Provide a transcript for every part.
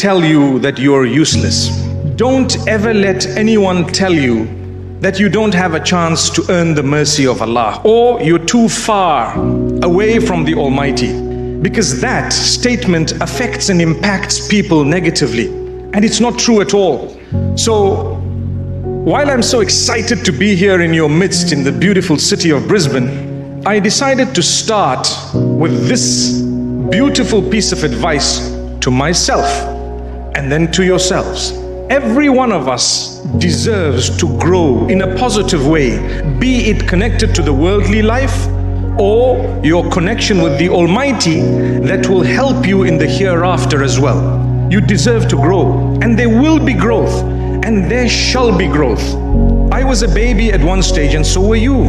tell you that you're useless. Don't ever let anyone tell you that you don't have a chance to earn the mercy of Allah, or you're too far away from the Almighty, because that statement affects and impacts people negatively, and it's not true at all. So while I'm so excited to be here in your midst in the beautiful city of Brisbane, I decided to start with this beautiful piece of advice to myself and then to yourselves. Every one of us deserves to grow in a positive way, be it connected to the worldly life or your connection with the Almighty that will help you in the hereafter as well. You deserve to grow, and there will be growth, and there shall be growth. I was a baby at one stage, and so were you.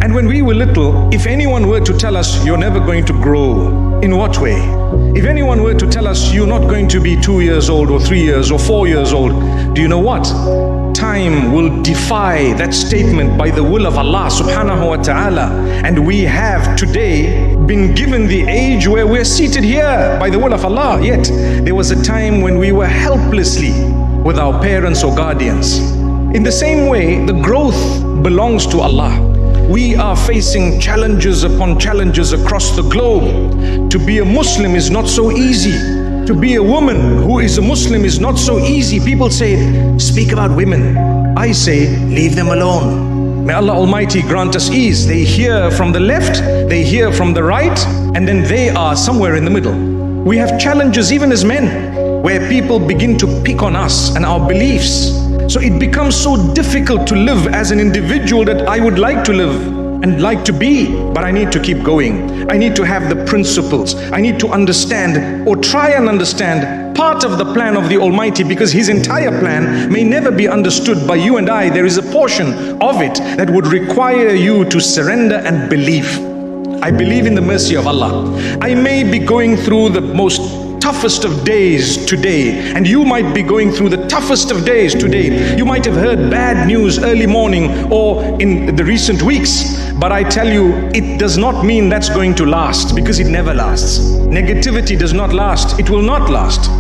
And when we were little, if anyone were to tell us you're never going to grow, in what way? If anyone were to tell us you're not going to be 2 years old or 3 years or 4 years old, do you know what? Time will defy that statement by the will of Allah subhanahu wa ta'ala. And we have today been given the age where we're seated here by the will of Allah. Yet there was a time when we were helplessly with our parents or guardians. In the same way, the growth belongs to Allah. We are facing challenges upon challenges across the globe. To be a Muslim is not so easy. To be a woman who is a Muslim is not so easy. People say, speak about women. I say, leave them alone. May Allah Almighty grant us ease. They hear from the left, they hear from the right, and then they are somewhere in the middle. We have challenges even as men, where people begin to pick on us and our beliefs. So it becomes so difficult to live as an individual that I would like to live and like to be, but I need to keep going. I need to have the principles. I need to understand or try and understand part of the plan of the Almighty, because His entire plan may never be understood by you and I. There is a portion of it that would require you to surrender and believe. I believe in the mercy of Allah. I may be going through the most toughest of days today, and you might be going through the toughest of days today. You might have heard bad news early morning or in the recent weeks, but I tell you, it does not mean that's going to last, because it never lasts. Negativity does not last. It will not last.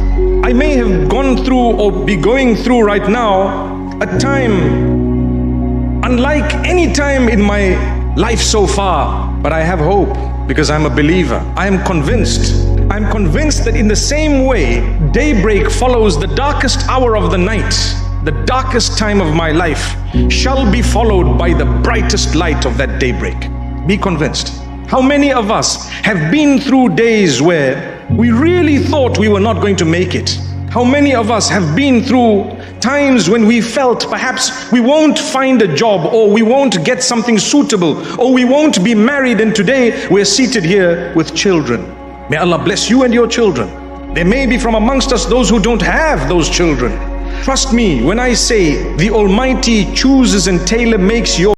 I may have gone through or be going through right now a time unlike any time in my life so far, but I have hope because I'm a believer. I am convinced. I'm convinced that in the same way daybreak follows the darkest hour of the night, the darkest time of my life shall be followed by the brightest light of that daybreak. Be convinced. How many of us have been through days where we really thought we were not going to make it? How many of us have been through times when we felt perhaps we won't find a job, or we won't get something suitable, or we won't be married, and today we're seated here with children? May Allah bless you and your children. There may be from amongst us those who don't have those children. Trust me when I say the Almighty chooses and tailor makes your